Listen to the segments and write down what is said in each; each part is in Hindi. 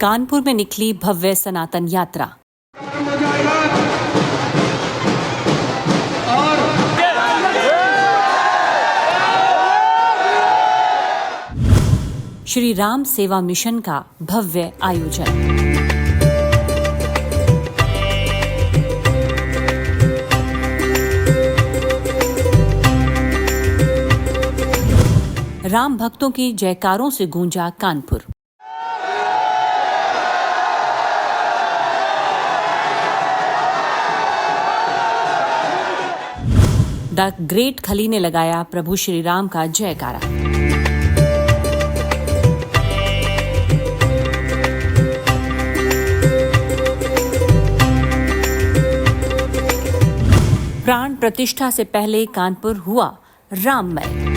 कानपुर में निकली भव्य सनातन यात्रा। श्री राम सेवा मिशन का भव्य आयोजन। राम भक्तों की जयकारों से गूंजा कानपुर। द ग्रेट खली ने लगाया प्रभु श्री राम का जयकारा। प्राण प्रतिष्ठा से पहले कानपुर हुआ राममय।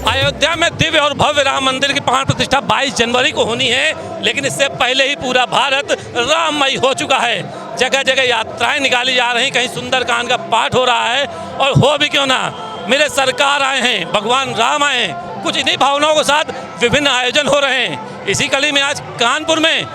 अयोध्या में दिव्य और भव्य राम मंदिर की प्राण प्रतिष्ठा 22 जनवरी को होनी है, लेकिन इससे पहले ही पूरा भारत राममय हो चुका है। जगह जगह यात्राएं निकाली जा रही, कहीं सुंदरकांड का पाठ हो रहा है, और हो भी क्यों ना, मेरे सरकार आए हैं, भगवान राम आए हैं। कुछ इन्हीं भावनाओं के साथ विभिन्न आयोजन हो रहे हैं। इसी कड़ी में आज कानपुर में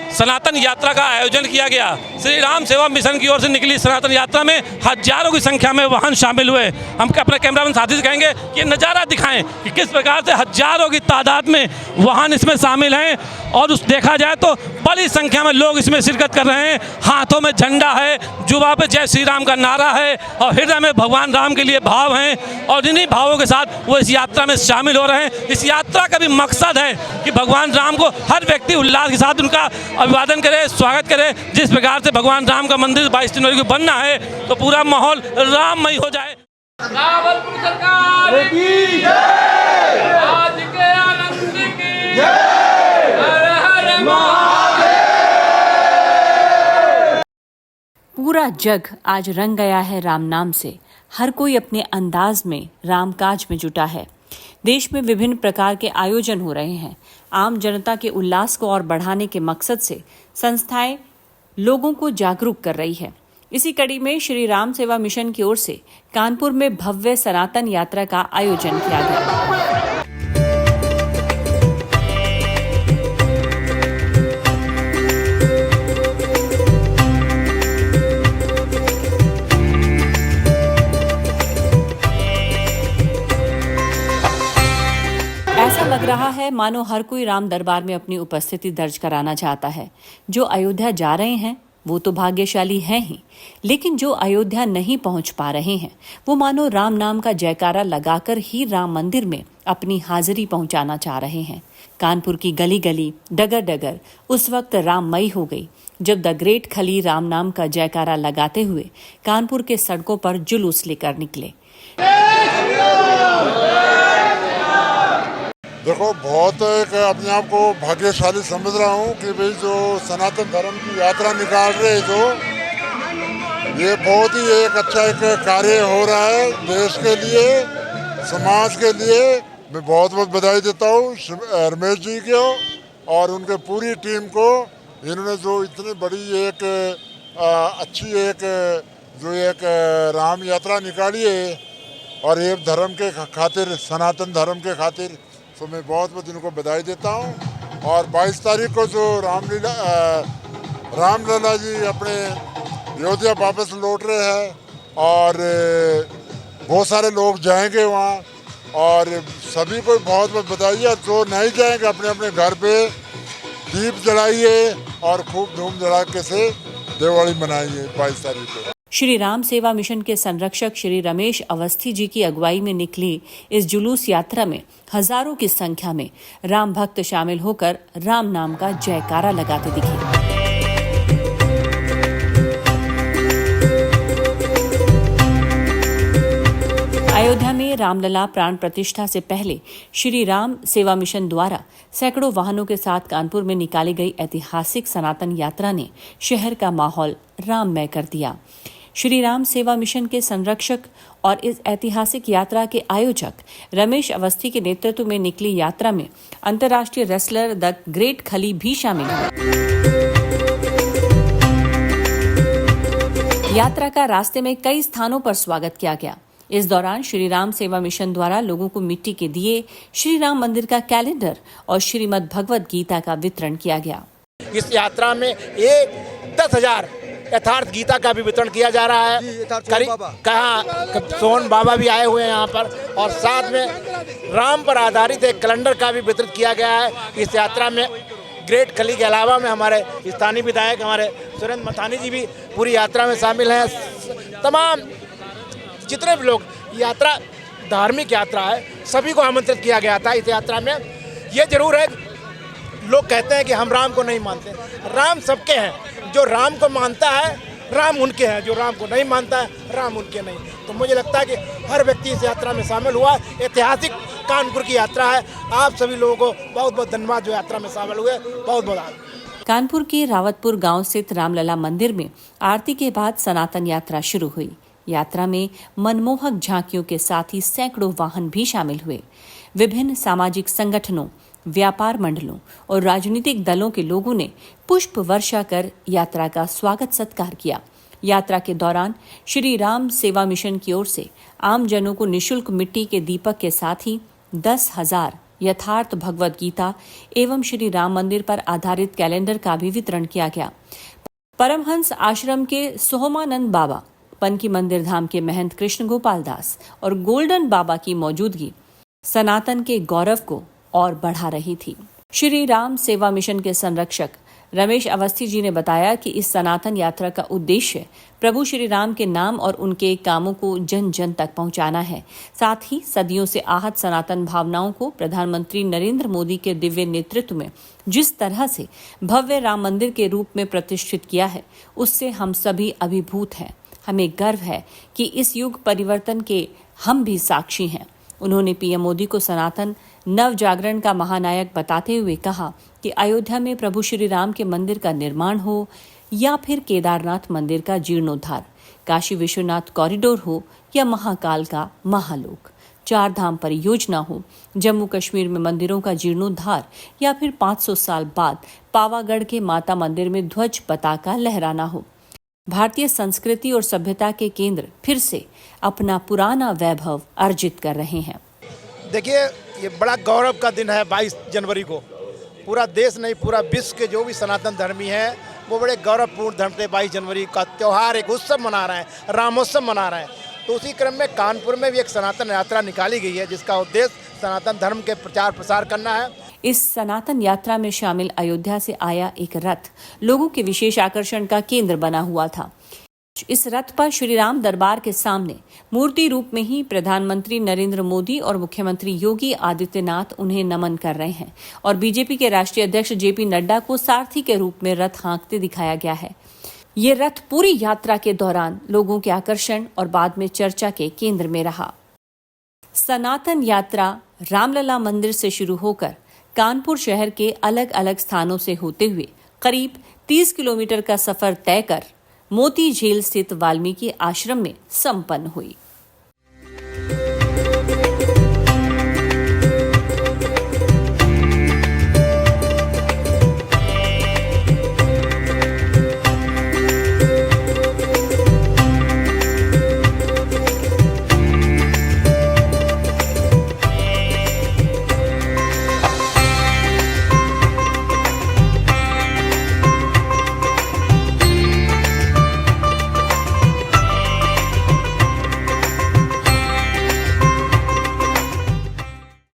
सनातन यात्रा का आयोजन किया गया। श्री राम सेवा मिशन की ओर से निकली सनातन यात्रा में हजारों की संख्या में वाहन शामिल हुए। हम अपने कैमरामैन साथी से कहेंगे कि नज़ारा दिखाएं कि किस प्रकार से हजारों की तादाद में वाहन इसमें शामिल हैं, और उस देखा जाए तो बड़ी संख्या में लोग इसमें शिरकत कर रहे हैं। हाथों में झंडा है, जुबां पे जय श्री राम का नारा है, और हृदय में भगवान राम के लिए भाव हैं, और इन्हीं भावों के साथ वो इस यात्रा में शामिल हो रहे हैं। इस यात्रा का भी मकसद है कि भगवान राम को हर व्यक्ति उल्लास के साथ उनका अभिवादन करे, स्वागत करे। जिस प्रकार से भगवान राम का मंदिर 22 जनवरी को बनना है, तो पूरा माहौल राममय हो जाए। भागलपुर सरकार की जय, आज के आनंद की जय, हर हर महादेव। पूरा जग आज रंग गया है राम नाम से। हर कोई अपने अंदाज में रामकाज में जुटा है। देश में विभिन्न प्रकार के आयोजन हो रहे हैं। आम जनता के उल्लास को और बढ़ाने के मकसद से संस्थाएं लोगों को जागरूक कर रही है। इसी कड़ी में श्री राम सेवा मिशन की ओर से कानपुर में भव्य सनातन यात्रा का आयोजन किया गया। ऐसा लग रहा है मानो हर कोई राम दरबार में अपनी उपस्थिति दर्ज कराना चाहता है। जो अयोध्या जा रहे हैं वो तो भाग्यशाली हैं ही, लेकिन जो अयोध्या नहीं पहुंच पा रहे हैं वो मानो राम नाम का जयकारा लगाकर ही राम मंदिर में अपनी हाजिरी पहुंचाना चाह रहे हैं। कानपुर की गली गली, डगर डगर उस वक्त राममयी हो गई जब द ग्रेट खली राम नाम का जयकारा लगाते हुए कानपुर के सड़कों पर जुलूस लेकर निकले। देखो, बहुत एक अपने आप को भाग्यशाली समझ रहा हूँ कि भाई जो सनातन धर्म की यात्रा निकाल रहे, जो ये बहुत ही एक अच्छा एक कार्य हो रहा है देश के लिए, समाज के लिए। मैं बहुत बहुत बधाई देता हूँ रमेश जी को और उनके पूरी टीम को। इन्होंने जो इतनी बड़ी एक अच्छी एक जो एक राम यात्रा निकाली है, और एक धर्म के खातिर, सनातन धर्म के खातिर, तो मैं बहुत बहुत इनको बधाई देता हूँ। और 22 तारीख को जो रामलला जी अपने अयोध्या वापस लौट रहे हैं, और बहुत सारे लोग जाएंगे वहाँ, और सभी को बहुत बहुत बधाई है। जो नहीं जाएंगे अपने अपने घर पे दीप जलाइए और खूब धूम धड़ाके से दिवाली मनाइए 22 तारीख को। श्री राम सेवा मिशन के संरक्षक श्री रमेश अवस्थी जी की अगुवाई में निकली इस जुलूस यात्रा में हजारों की संख्या में राम भक्त शामिल होकर राम नाम का जयकारा लगाते दिखे। अयोध्या में रामलला प्राण प्रतिष्ठा से पहले श्री राम सेवा मिशन द्वारा सैकड़ों वाहनों के साथ कानपुर में निकाली गई ऐतिहासिक सनातन यात्रा ने शहर का माहौल राममय कर दिया। श्री राम सेवा मिशन के संरक्षक और इस ऐतिहासिक यात्रा के आयोजक रमेश अवस्थी के नेतृत्व में निकली यात्रा में अंतर्राष्ट्रीय रेसलर द ग्रेट खली भी शामिल हुए। यात्रा का रास्ते में कई स्थानों पर स्वागत किया गया। इस दौरान श्री राम सेवा मिशन द्वारा लोगों को मिट्टी के दिए, श्री राम मंदिर का कैलेंडर और श्रीमद् भगवत गीता का वितरण किया गया। इस यात्रा में 10,000 यथार्थ गीता का भी वितरण किया जा रहा है। कहाँ सोहन बाबा भी आए हुए हैं यहाँ पर, और साथ में राम पर आधारित एक कैलेंडर का भी वितरित किया गया है। इस यात्रा में ग्रेट खली के अलावा में हमारे स्थानीय विधायक हमारे सुरेंद्र मथानी जी भी पूरी यात्रा में शामिल हैं। तमाम जितने भी लोग, यात्रा धार्मिक यात्रा है, सभी को आमंत्रित किया गया था। इस यात्रा में ये जरूर है, लोग कहते हैं कि हम राम को नहीं मानते, राम सबके हैं। जो राम को मानता है राम उनके हैं, जो राम को नहीं मानता है राम उनके नहीं। तो मुझे लगता है कि हर व्यक्ति इस यात्रा में शामिल हुआ। ऐतिहासिक कानपुर की यात्रा है। आप सभी लोगों को बहुत बहुत धन्यवाद जो यात्रा में शामिल हुए। बहुत बहुत कानपुर के रावतपुर गांव स्थित रामलला मंदिर में आरती के बाद सनातन यात्रा शुरू हुई। यात्रा में मनमोहक झांकियों के साथ ही सैकड़ों वाहन भी शामिल हुए। विभिन्न सामाजिक संगठनों, व्यापार मंडलों और राजनीतिक दलों के लोगों ने पुष्प वर्षा कर यात्रा का स्वागत सत्कार किया। यात्रा के दौरान श्री राम सेवा मिशन की ओर से आम जनों को निशुल्क मिट्टी के दीपक के साथ ही 10,000 यथार्थ भगवत गीता एवं श्री राम मंदिर पर आधारित कैलेंडर का भी वितरण किया गया। परमहंस आश्रम के सोहमानंद बाबा, पनकी मंदिर धाम के महंत कृष्ण गोपाल दास और गोल्डन बाबा की मौजूदगी सनातन के गौरव को और बढ़ा रही थी। श्री राम सेवा मिशन के संरक्षक रमेश अवस्थी जी ने बताया कि इस सनातन यात्रा का उद्देश्य प्रभु श्री राम के नाम और उनके कामों को जन जन तक पहुंचाना है। साथ ही सदियों से आहत सनातन भावनाओं को प्रधानमंत्री नरेंद्र मोदी के दिव्य नेतृत्व में जिस तरह से भव्य राम मंदिर के रूप में प्रतिष्ठित किया है, उससे हम सभी अभिभूत हैं। हमें गर्व है कि इस युग परिवर्तन के हम भी साक्षी हैं। उन्होंने पीएम मोदी को सनातन नव जागरण का महानायक बताते हुए कहा कि अयोध्या में प्रभु श्री राम के मंदिर का निर्माण हो या फिर केदारनाथ मंदिर का जीर्णोद्धार, काशी विश्वनाथ कॉरिडोर हो या महाकाल का महालोक, 4 धाम परियोजना हो, जम्मू कश्मीर में मंदिरों का जीर्णोद्धार या फिर 500 साल बाद पावागढ़ के माता मंदिर में ध्वज पताका लहराना हो, भारतीय संस्कृति और सभ्यता के केंद्र फिर से अपना पुराना वैभव अर्जित कर रहे हैं। देखिए, ये बड़ा गौरव का दिन है 22 जनवरी को। पूरा देश नहीं, पूरा विश्व के जो भी सनातन धर्मी हैं वो बड़े गौरवपूर्ण ढंग से 22 जनवरी का त्यौहार, एक उत्सव मना रहे हैं, रामोत्सव मना रहे हैं। तो उसी क्रम में कानपुर में भी एक सनातन यात्रा निकाली गई है, जिसका उद्देश्य सनातन धर्म के प्रचार प्रसार करना है। इस सनातन यात्रा में शामिल अयोध्या से आया एक रथ लोगों के विशेष आकर्षण का केंद्र बना हुआ था। इस रथ पर श्री राम दरबार के सामने मूर्ति रूप में ही प्रधानमंत्री नरेंद्र मोदी और मुख्यमंत्री योगी आदित्यनाथ उन्हें नमन कर रहे हैं और बीजेपी के राष्ट्रीय अध्यक्ष जेपी नड्डा को सारथी के रूप में रथ हाँकते दिखाया गया है। ये रथ पूरी यात्रा के दौरान लोगों के आकर्षण और बाद में चर्चा के केंद्र में रहा। सनातन यात्रा रामलला मंदिर से शुरू होकर कानपुर शहर के अलग अलग स्थानों से होते हुए करीब 30 किलोमीटर का सफर तय कर मोती झील स्थित वाल्मीकि आश्रम में संपन्न हुई।